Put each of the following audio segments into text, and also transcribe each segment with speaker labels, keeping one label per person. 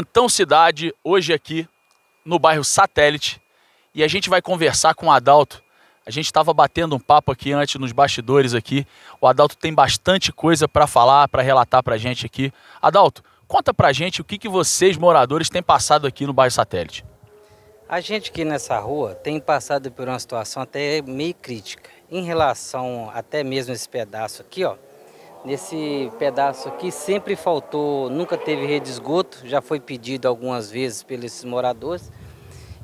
Speaker 1: Plantão Cidade, hoje aqui no bairro Satélite, e a gente vai conversar com o Adalto. A gente estava batendo um papo aqui antes nos bastidores aqui. O Adalto tem bastante coisa para falar, para relatar para a gente aqui. Adalto, conta para a gente o que vocês, moradores, têm passado aqui no bairro Satélite.
Speaker 2: A gente aqui nessa rua tem passado por uma situação até meio crítica. Em relação até mesmo esse pedaço aqui, ó. Nesse pedaço aqui sempre faltou, nunca teve rede de esgoto, já foi pedido algumas vezes pelos moradores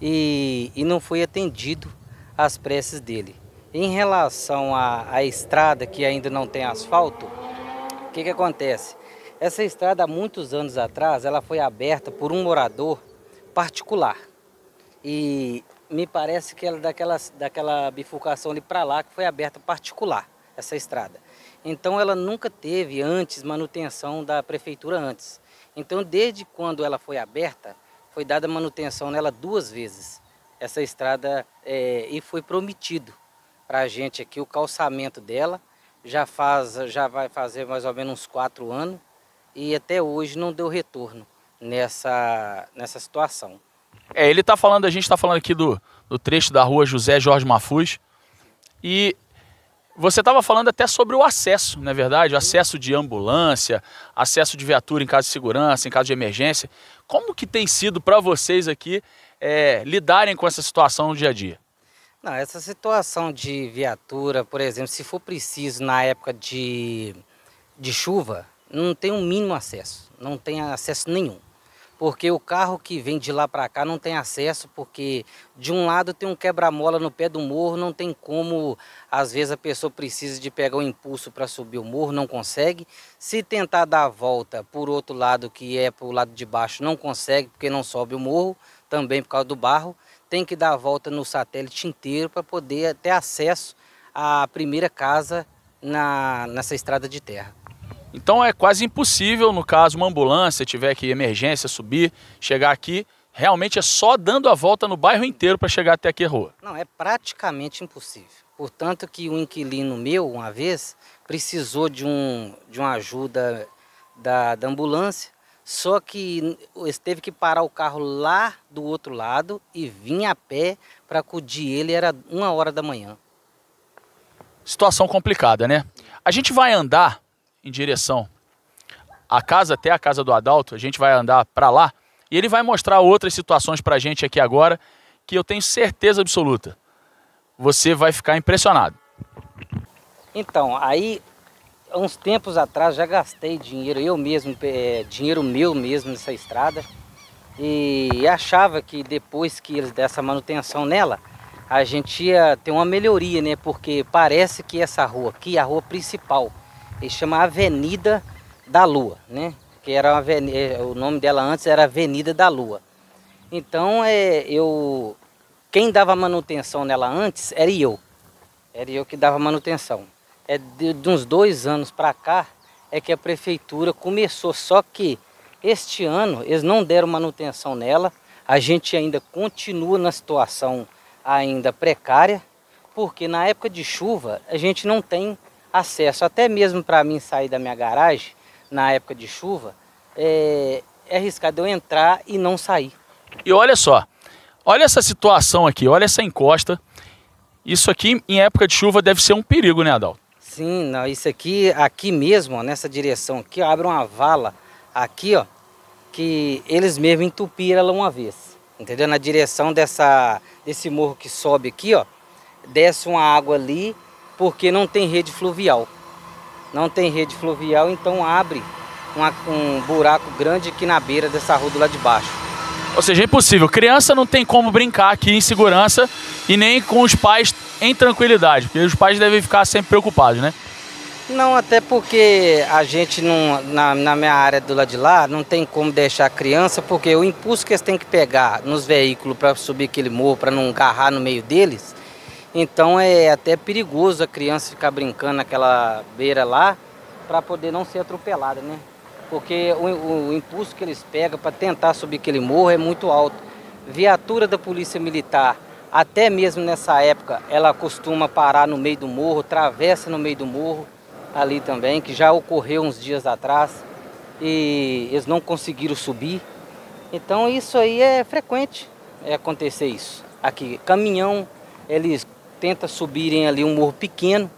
Speaker 2: e não foi atendido às preces dele. Em relação à estrada que ainda não tem asfalto, o que acontece? Essa estrada há muitos anos atrás ela foi aberta por um morador particular e me parece que ela daquela bifurcação ali para lá que foi aberta particular, essa estrada. Então ela nunca teve antes manutenção da prefeitura antes. Então desde quando ela foi aberta, foi dada manutenção nela 2 vezes. Essa estrada e foi prometido para a gente aqui o calçamento dela. Já vai fazer mais ou menos uns 4 anos e até hoje não deu retorno nessa situação.
Speaker 1: Ele está falando, a gente está falando aqui do trecho da rua José Jorge Mafuz e você estava falando até sobre o acesso, não é verdade? O acesso de ambulância, acesso de viatura em caso de segurança, em caso de emergência. Como que tem sido para vocês aqui lidarem com essa situação no dia a dia?
Speaker 2: Não, essa situação de viatura, por exemplo, se for preciso na época de chuva, não tem um mínimo acesso, não tem acesso nenhum. Porque o carro que vem de lá para cá não tem acesso, porque de um lado tem um quebra-mola no pé do morro, não tem como, às vezes a pessoa precisa de pegar o impulso para subir o morro, não consegue. Se tentar dar a volta por outro lado, que é para o lado de baixo, não consegue, porque não sobe o morro, também por causa do barro. Tem que dar a volta no satélite inteiro para poder ter acesso à primeira casa nessa estrada de terra.
Speaker 1: Então é quase impossível, no caso, uma ambulância tiver que emergência, subir, chegar aqui, realmente é só dando a volta no bairro inteiro para chegar até aqui a rua.
Speaker 2: Não, é praticamente impossível. Portanto que um inquilino meu, uma vez, precisou de uma ajuda da ambulância, só que teve que parar o carro lá do outro lado e vir a pé para acudir ele, era 1h da manhã.
Speaker 1: Situação complicada, né? A gente vai andar em direção à casa, até a casa do Adalto, a gente vai andar para lá e ele vai mostrar outras situações para a gente aqui agora que eu tenho certeza absoluta. Você vai ficar impressionado.
Speaker 2: Então, aí, uns tempos atrás já gastei dinheiro, eu mesmo, dinheiro meu mesmo nessa estrada e achava que depois que eles dessem manutenção nela, a gente ia ter uma melhoria, né? Porque parece que essa rua aqui é a rua principal. Ele chama Avenida da Lua, né? Que era o nome dela antes era Avenida da Lua. Então quem dava manutenção nela antes era eu. Era eu que dava manutenção. De uns 2 anos para cá é que a prefeitura começou, só que este ano eles não deram manutenção nela. A gente ainda continua na situação ainda precária, porque na época de chuva a gente não tem acesso, até mesmo para mim sair da minha garagem, na época de chuva, é arriscado eu entrar e não sair.
Speaker 1: E olha só, olha essa situação aqui, olha essa encosta. Isso aqui em época de chuva deve ser um perigo, né, Adalto?
Speaker 2: Sim, não, isso aqui mesmo, ó, nessa direção aqui, ó, abre uma vala aqui, ó, que eles mesmo entupiram ela uma vez, entendeu? Na direção desse morro que sobe aqui, ó, desce uma água ali, porque não tem rede fluvial. Não tem rede fluvial, então abre um buraco grande aqui na beira dessa rua do lado de baixo.
Speaker 1: Ou seja, é impossível. Criança não tem como brincar aqui em segurança e nem com os pais em tranquilidade, porque os pais devem ficar sempre preocupados, né?
Speaker 2: Não, até porque a gente na minha área do lado de lá não tem como deixar a criança, porque o impulso que eles têm que pegar nos veículos para subir aquele morro, para não agarrar no meio deles, então é até perigoso a criança ficar brincando naquela beira lá para poder não ser atropelada, né? Porque o impulso que eles pegam para tentar subir aquele morro é muito alto. Viatura da Polícia Militar, até mesmo nessa época, ela costuma parar no meio do morro, atravessa no meio do morro ali também, que já ocorreu uns dias atrás e eles não conseguiram subir. Então isso aí é frequente, acontecer isso. Aqui, caminhão, eles tentam subirem ali um morro pequeno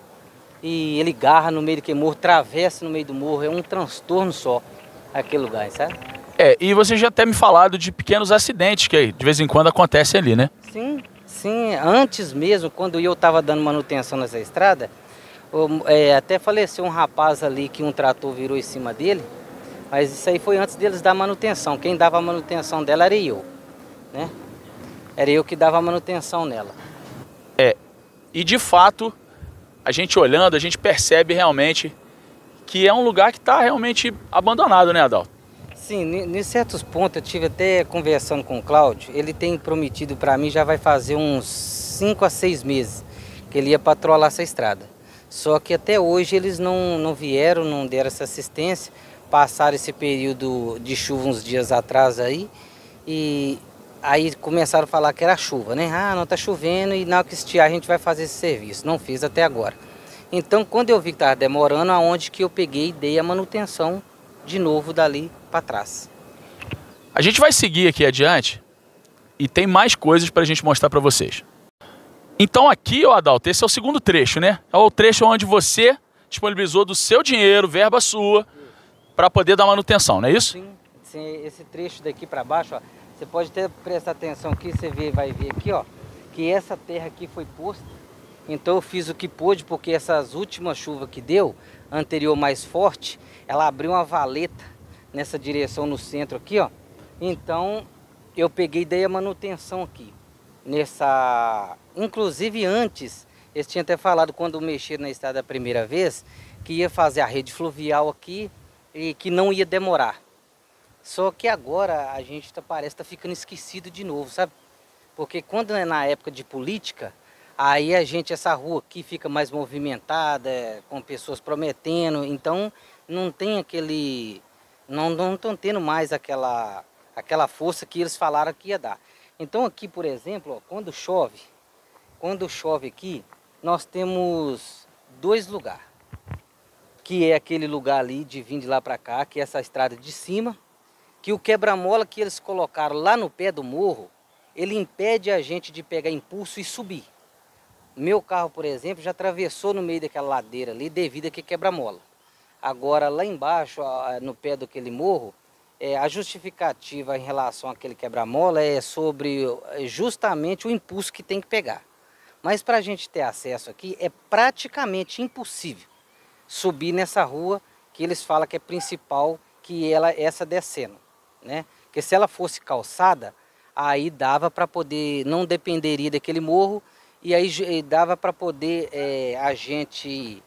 Speaker 2: e ele garra no meio daquele morro, atravessa no meio do morro, é um transtorno só aquele lugar, sabe?
Speaker 1: E você já até me falado de pequenos acidentes que de vez em quando acontecem ali, né?
Speaker 2: Sim, sim. Antes mesmo, quando eu estava dando manutenção nessa estrada, até faleceu um rapaz ali que um trator virou em cima dele, mas isso aí foi antes deles dar manutenção. Quem dava a manutenção dela era eu, né? Era eu que dava a manutenção nela.
Speaker 1: E de fato, a gente olhando, a gente percebe realmente que é um lugar que está realmente abandonado, né, Adalto?
Speaker 2: Sim, em certos pontos eu tive até conversando com o Cláudio, ele tem prometido para mim, já vai fazer uns 5 a 6 meses que ele ia patrulhar essa estrada. Só que até hoje eles não vieram, não deram essa assistência, passaram esse período de chuva uns dias atrás aí, e aí começaram a falar que era chuva, né? Ah, não tá chovendo e na hora que estiar a gente vai fazer esse serviço. Não fiz até agora. Então quando eu vi que estava demorando, aonde que eu peguei e dei a manutenção de novo dali para trás.
Speaker 1: A gente vai seguir aqui adiante e tem mais coisas para a gente mostrar para vocês. Então aqui, ó, Adalto, esse é o segundo trecho, né? É o trecho onde você disponibilizou do seu dinheiro, verba sua, para poder dar manutenção, não é isso?
Speaker 2: Sim, esse trecho daqui para baixo, ó, você pode até prestar atenção aqui, você vai ver aqui, ó, que essa terra aqui foi posta. Então eu fiz o que pôde, porque essas últimas chuvas que deu, anterior mais forte, ela abriu uma valeta nessa direção no centro aqui, ó. Então eu peguei e dei a manutenção aqui. Inclusive antes, eles tinham até falado quando mexeram na estrada a primeira vez, que ia fazer a rede fluvial aqui e que não ia demorar. Só que agora a gente parece que tá ficando esquecido de novo, sabe? Porque quando é na época de política, aí essa rua aqui fica mais movimentada, com pessoas prometendo, então não tem não estão tendo mais aquela força que eles falaram que ia dar. Então aqui, por exemplo, ó, quando chove aqui, nós temos 2 lugares, que é aquele lugar ali de vir de lá para cá, que é essa estrada de cima, que o quebra-mola que eles colocaram lá no pé do morro, ele impede a gente de pegar impulso e subir. Meu carro, por exemplo, já atravessou no meio daquela ladeira ali devido a que quebra-mola. Agora, lá embaixo, no pé daquele morro, a justificativa em relação àquele quebra-mola é sobre justamente o impulso que tem que pegar. Mas para a gente ter acesso aqui, é praticamente impossível subir nessa rua que eles falam que é principal, que essa descendo, né? Porque se ela fosse calçada, aí dava para poder, não dependeria daquele morro, e aí dava para poder a gente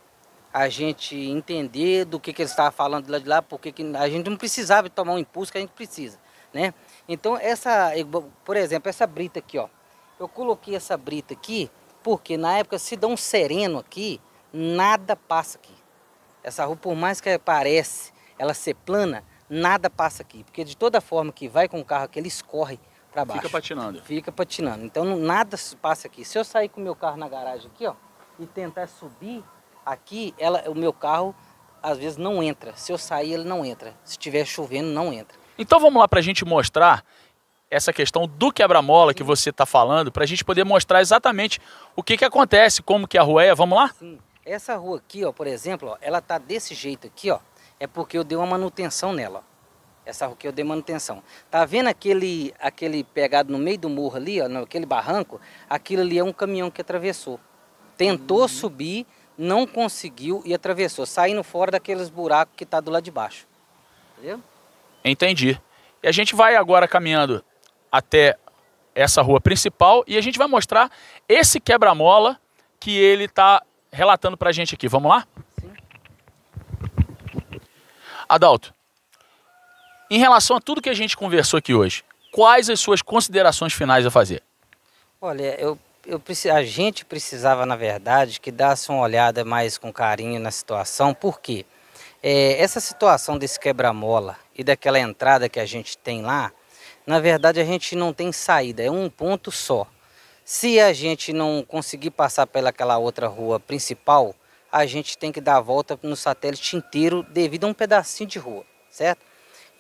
Speaker 2: entender do que eles estavam falando lá de lá, porque a gente não precisava tomar um impulso que a gente precisa, né? Então por exemplo, essa brita aqui, ó, eu coloquei essa brita aqui porque na época se dá um sereno aqui, nada passa aqui. Essa rua, por mais que pareça ela ser plana, nada passa aqui, porque de toda forma que vai com o carro aqui, ele escorre para baixo.
Speaker 1: Fica patinando.
Speaker 2: Fica patinando. Então nada passa aqui. Se eu sair com o meu carro na garagem aqui, ó, e tentar subir aqui, o meu carro às vezes não entra. Se eu sair, ele não entra. Se estiver chovendo, não entra.
Speaker 1: Então vamos lá para a gente mostrar essa questão do quebra-mola que você está falando, para a gente poder mostrar exatamente o que acontece, como que a rua é. Vamos lá?
Speaker 2: Sim. Essa rua aqui, ó, por exemplo, ó, ela tá desse jeito aqui, ó, é porque eu dei uma manutenção nela, ó. Essa rua aqui eu dei manutenção. Tá vendo aquele pegado no meio do morro ali, ó, naquele barranco? Aquilo ali é um caminhão que atravessou. Tentou subir, não conseguiu e atravessou, saindo fora daqueles buracos que tá do lado de baixo. Entendeu?
Speaker 1: Entendi. E a gente vai agora caminhando até essa rua principal e a gente vai mostrar esse quebra-mola que ele tá relatando pra gente aqui. Vamos lá?
Speaker 2: Sim.
Speaker 1: Adalto, em relação a tudo que a gente conversou aqui hoje, quais as suas considerações finais a fazer?
Speaker 2: Olha, a gente precisava, na verdade, que desse uma olhada mais com carinho na situação, porque essa situação desse quebra-mola e daquela entrada que a gente tem lá, na verdade a gente não tem saída, é um ponto só. Se a gente não conseguir passar pelaquela outra rua principal, a gente tem que dar a volta no satélite inteiro devido a um pedacinho de rua, certo?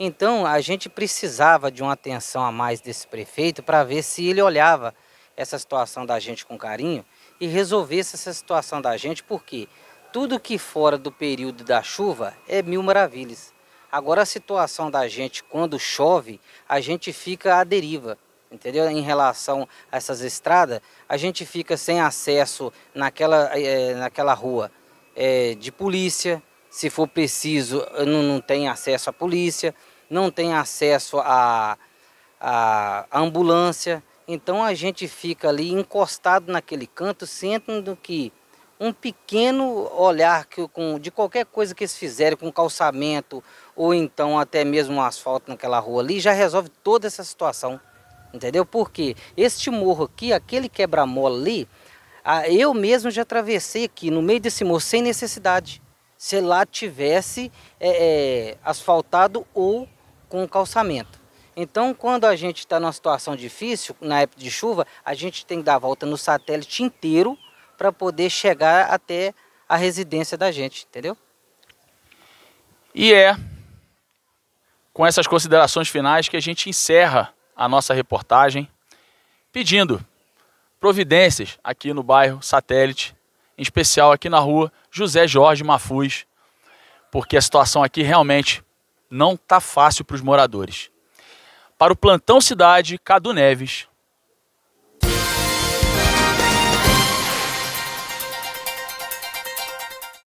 Speaker 2: Então, a gente precisava de uma atenção a mais desse prefeito para ver se ele olhava essa situação da gente com carinho e resolvesse essa situação da gente, porque tudo que fora do período da chuva é mil maravilhas. Agora, a situação da gente, quando chove, a gente fica à deriva, entendeu? Em relação a essas estradas, a gente fica sem acesso naquela rua de polícia. Se for preciso, não tem acesso à polícia, não tem acesso à ambulância. Então a gente fica ali encostado naquele canto, sendo que um pequeno olhar de qualquer coisa que eles fizerem, com calçamento, ou então até mesmo um asfalto naquela rua ali, já resolve toda essa situação. Entendeu? Porque este morro aqui, aquele quebra-mola ali, eu mesmo já atravessei aqui no meio desse morro sem necessidade. Se lá tivesse asfaltado ou com calçamento. Então, quando a gente está numa situação difícil, na época de chuva, a gente tem que dar a volta no satélite inteiro para poder chegar até a residência da gente, entendeu?
Speaker 1: E com essas considerações finais que a gente encerra a nossa reportagem, pedindo providências aqui no bairro Satélite, em especial aqui na rua José Jorge Mafuz, porque a situação aqui realmente não está fácil para os moradores. Para o Plantão Cidade, Cadu Neves.